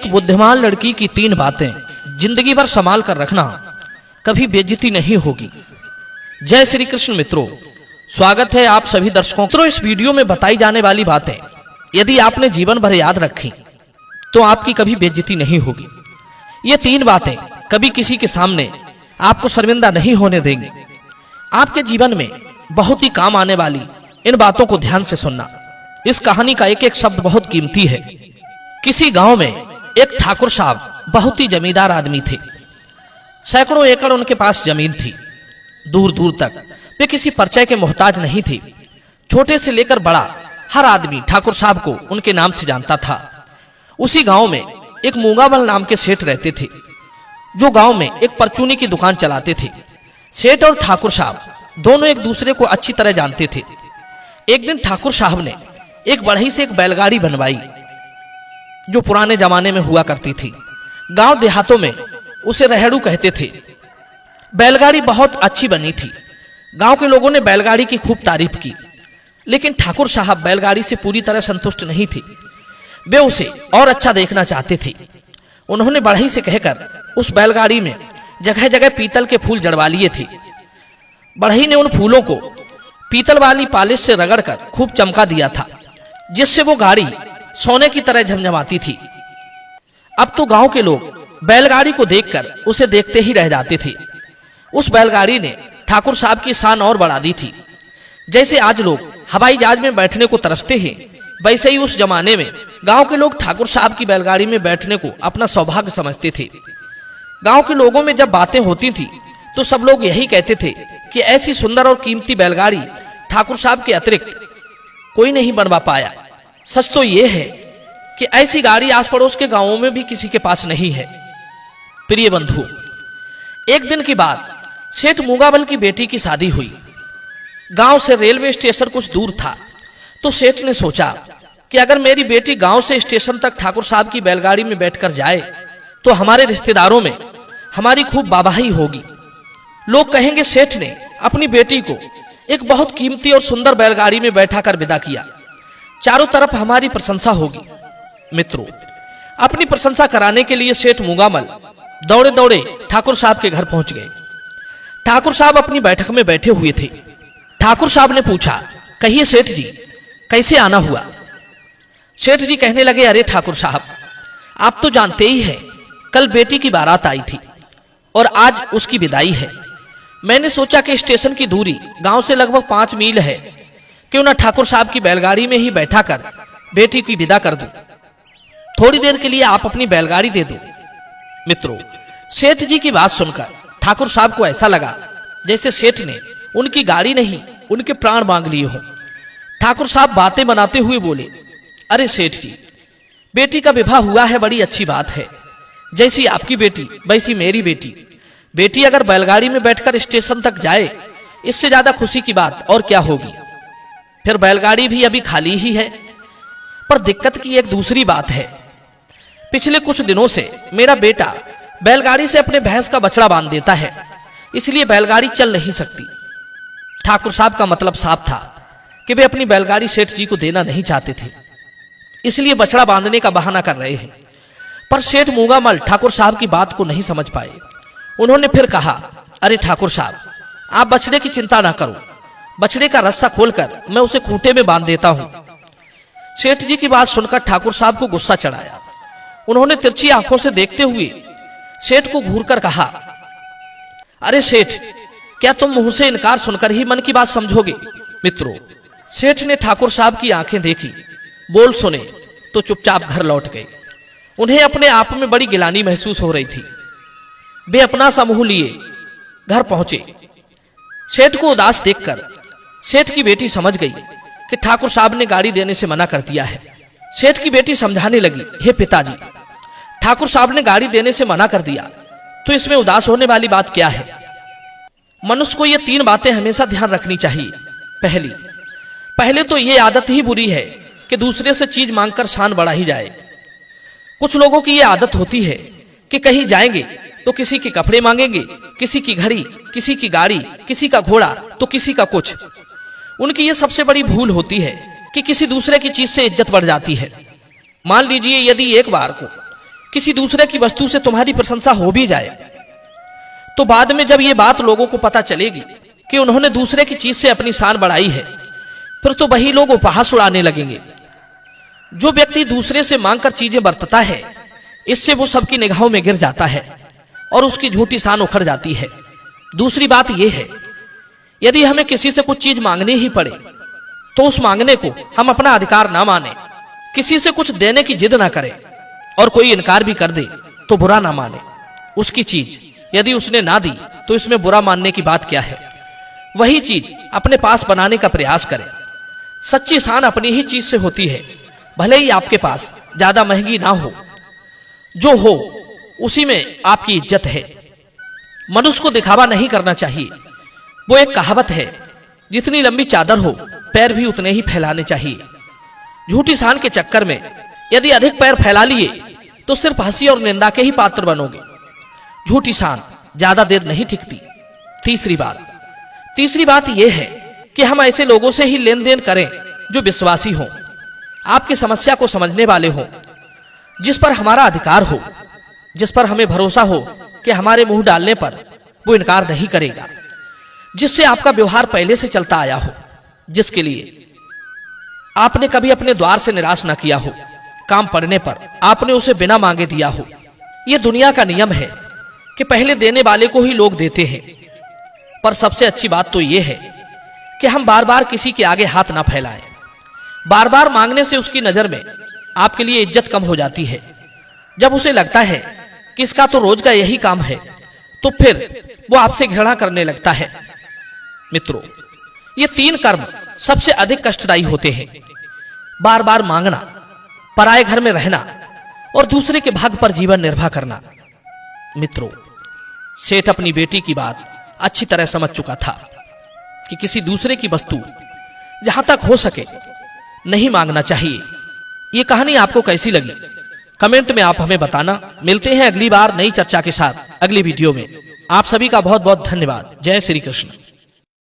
एक बुद्धिमान लड़की की 3 बातें जिंदगी भर संभाल कर रखना, कभी बेइज्जती नहीं होगी। जय श्री कृष्ण मित्रों, स्वागत है आप सभी दर्शकों। मित्रों, इस वीडियो में बताई जाने वाली बातें यदि आपने जीवन भर याद रखी तो आपकी कभी बेइज्जती नहीं होगी। ये 3 बातें कभी किसी के सामने आपको शर्मिंदा नहीं होने देंगी। आपके जीवन में बहुत ही काम आने वाली इन बातों को ध्यान से सुनना। इस कहानी का एक एक शब्द बहुत कीमती है। किसी गांव में एक ठाकुर साहब बहुत ही जमींदार आदमी थे। सैकड़ों एकड़ उनके पास जमीन थी। दूर दूर तक वे किसी परिचय के मोहताज नहीं थे। छोटे से लेकर बड़ा हर आदमी ठाकुर साहब को उनके नाम से जानता था। उसी गांव में एक मूंगामल नाम के सेठ रहते थे, जो गांव में एक परचूनी की दुकान चलाते थे। सेठ और ठाकुर साहब दोनों एक दूसरे को अच्छी तरह जानते थे। एक दिन ठाकुर साहब ने एक बढ़ई से एक बैलगाड़ी बनवाई, जो पुराने जमाने में हुआ करती थी। गांव देहातों में उसे रहेड़ू कहते थे। बैलगाड़ी बहुत अच्छी बनी थी। गांव के लोगों ने बैलगाड़ी की खूब तारीफ की, लेकिन ठाकुर साहब बैलगाड़ी से पूरी तरह संतुष्ट नहीं थे। वे उसे और अच्छा देखना चाहते थे। उन्होंने बढ़ई से कहकर उस बैलगाड़ी में जगह जगह पीतल के फूल जड़वा लिए थे। बढ़ई ने उन फूलों को पीतल वाली पालिश से रगड़कर खूब चमका दिया था, जिससे वो गाड़ी सोने की तरह झमझमाती थी। अब तो गांव के लोग बैलगाड़ी को देखकर उसे देखते ही रह जाते थे। उस बैलगाड़ी ने ठाकुर साहब की शान और बढ़ा दी थी। जैसे आज लोग हवाई जहाज में बैठने को तरसते हैं, वैसे ही उस जमाने में गांव के लोग ठाकुर साहब की बैलगाड़ी में बैठने को अपना सौभाग्य समझते थे। गांव के लोगों में जब बातें होती थी तो सब लोग यही कहते थे कि ऐसी सुंदर और कीमती बैलगाड़ी ठाकुर साहब के अतिरिक्त कोई नहीं बनवा पाया। सच तो यह है कि ऐसी गाड़ी आस पड़ोस के गांवों में भी किसी के पास नहीं है। प्रिय बंधु, एक दिन की बात, सेठ मूंगामल की बेटी की शादी हुई। गांव से रेलवे स्टेशन कुछ दूर था, तो सेठ ने सोचा कि अगर मेरी बेटी गांव से स्टेशन तक ठाकुर साहब की बैलगाड़ी में बैठकर जाए तो हमारे रिश्तेदारों में हमारी खूब वाहवाही होगी। लोग कहेंगे सेठ ने अपनी बेटी को एक बहुत कीमती और सुंदर बैलगाड़ी में बैठाकर विदा किया। चारों तरफ हमारी प्रशंसा होगी। मित्रों, अपनी प्रशंसा कराने के लिए सेठ मूंगामल दौड़े दौड़े ठाकुर साहब के घर पहुंच गए। ठाकुर साहब अपनी बैठक में बैठे हुए थे। ठाकुर साहब ने पूछा, कहिए सेठ जी, कैसे आना हुआ? सेठ जी कहने लगे, अरे ठाकुर साहब, आप तो जानते ही हैं, कल बेटी की बारात आई थी और आज उसकी विदाई है। मैंने सोचा कि स्टेशन की दूरी गांव से लगभग 5 मील है, क्यों ना ठाकुर साहब की बैलगाड़ी में ही बैठाकर बेटी की विदा कर दूं। थोड़ी देर के लिए आप अपनी बैलगाड़ी दे दो। मित्रों, सेठ जी की बात सुनकर ठाकुर साहब को ऐसा लगा जैसे सेठ ने उनकी गाड़ी नहीं, उनके प्राण मांग लिए हों। ठाकुर साहब बातें बनाते हुए बोले, अरे सेठ जी, बेटी का विवाह हुआ है, बड़ी अच्छी बात है। जैसी आपकी बेटी वैसी मेरी बेटी। बेटी अगर बैलगाड़ी में बैठकर स्टेशन तक जाए, इससे ज्यादा खुशी की बात और क्या होगी। फिर बैलगाड़ी भी अभी खाली ही है। पर दिक्कत की एक दूसरी बात है। पिछले कुछ दिनों से मेरा बेटा बैलगाड़ी से अपने भैंस का बछड़ा बांध देता है, इसलिए बैलगाड़ी चल नहीं सकती। ठाकुर साहब का मतलब साफ था कि वे अपनी बैलगाड़ी सेठ जी को देना नहीं चाहते थे, इसलिए बछड़ा बांधने का बहाना कर रहे हैं। पर सेठ मूंगामल ठाकुर साहब की बात को नहीं समझ पाए। उन्होंने फिर कहा, अरे ठाकुर साहब, आप बछड़े की चिंता ना करो, बछड़े का रस्सा खोलकर मैं उसे खूंटे में बांध देता हूं। सेठ जी की बात सुनकर ठाकुर साहब को गुस्सा चढ़ाया। उन्होंने तिरछी आंखों से देखते हुए सेठ को घूरकर कहा, अरे सेठ, क्या तुम मुंह से इनकार सुनकर ही मन की बात समझोगे? मित्रों, सेठ ने ठाकुर साहब की आंखें देखी, बोल सुने तो चुपचाप घर लौट गए। उन्हें अपने आप में बड़ी गिलानी महसूस हो रही थी। वे अपना सा मुंह लिए घर पहुंचे। सेठ को उदास देखकर सेठ की बेटी समझ गई कि ठाकुर साहब ने गाड़ी देने से मना कर दिया है। सेठ की बेटी समझाने लगी, हे पिताजी, ठाकुर साहब ने गाड़ी देने से मना कर दिया तो इसमें उदास होने वाली बात क्या है? मनुष्य को ये 3 बातें हमेशा ध्यान रखनी चाहिए। पहले तो ये आदत ही बुरी है कि दूसरे से चीज मांगकर शान बढ़ाई जाए। कुछ लोगों की ये आदत होती है कि कहीं जाएंगे तो किसी के कपड़े मांगेंगे, किसी की घड़ी, किसी की गाड़ी, किसी का घोड़ा तो किसी का कुछ। उनकी ये सबसे बड़ी भूल होती है कि किसी दूसरे की चीज से इज्जत बढ़ जाती है। मान लीजिए यदि एक बार को किसी दूसरे की वस्तु से तुम्हारी प्रशंसा हो भी जाए तो बाद में जब ये बात लोगों को पता चलेगी कि उन्होंने दूसरे की चीज से अपनी शान बढ़ाई है, फिर तो वही लोग उपहास उड़ाने लगेंगे। जो व्यक्ति दूसरे से मांगकर चीजें बरतता है, इससे वो सबकी निगाहों में गिर जाता है और उसकी झूठी शान उखड़ जाती है। दूसरी बात यह है, यदि हमें किसी से कुछ चीज मांगनी ही पड़े तो उस मांगने को हम अपना अधिकार ना माने, किसी से कुछ देने की जिद ना करें और कोई इनकार भी कर दे तो बुरा ना माने। उसकी चीज यदि उसने ना दी तो इसमें बुरा मानने की बात क्या है। वही चीज अपने पास बनाने का प्रयास करें। सच्ची शान अपनी ही चीज से होती है, भले ही आपके पास ज्यादा महंगी ना हो। जो हो उसी में आपकी इज्जत है। मनुष्य को दिखावा नहीं करना चाहिए। वो एक कहावत है, जितनी लंबी चादर हो पैर भी उतने ही फैलाने चाहिए। झूठी शान के चक्कर में यदि अधिक पैर फैला लिए तो सिर्फ हंसी और निंदा के ही पात्र बनोगे। झूठी शान ज्यादा देर नहीं टिकती। तीसरी बात यह है कि हम ऐसे लोगों से ही लेन देन करें जो विश्वासी हों, आपकी समस्या को समझने वाले हों, जिस पर हमारा अधिकार हो, जिस पर हमें भरोसा हो कि हमारे मुंह डालने पर वो इनकार नहीं करेगा, जिससे आपका व्यवहार पहले से चलता आया हो, जिसके लिए आपने कभी अपने द्वार से निराश ना किया हो, काम पड़ने पर आपने उसे बिना मांगे दिया हो। यह दुनिया का नियम है कि पहले देने वाले को ही लोग देते हैं। पर सबसे अच्छी बात तो यह है कि हम बार बार किसी के आगे हाथ ना फैलाएं। बार बार मांगने से उसकी नजर में आपके लिए इज्जत कम हो जाती है। जब उसे लगता है कि इसका तो रोज का यही काम है, तो फिर वो आपसे घृणा करने लगता है। मित्रों, ये 3 कर्म सबसे अधिक कष्टदायी होते हैं। बार बार मांगना, पराये घर में रहना और दूसरे के भाग्य पर जीवन निर्वाह करना। मित्रों, सेठ अपनी बेटी की बात अच्छी तरह समझ चुका था कि किसी दूसरे की वस्तु जहां तक हो सके नहीं मांगना चाहिए। ये कहानी आपको कैसी लगी कमेंट में आप हमें बताना। मिलते हैं अगली बार नई चर्चा के साथ अगली वीडियो में। आप सभी का बहुत बहुत धन्यवाद। जय श्री कृष्ण।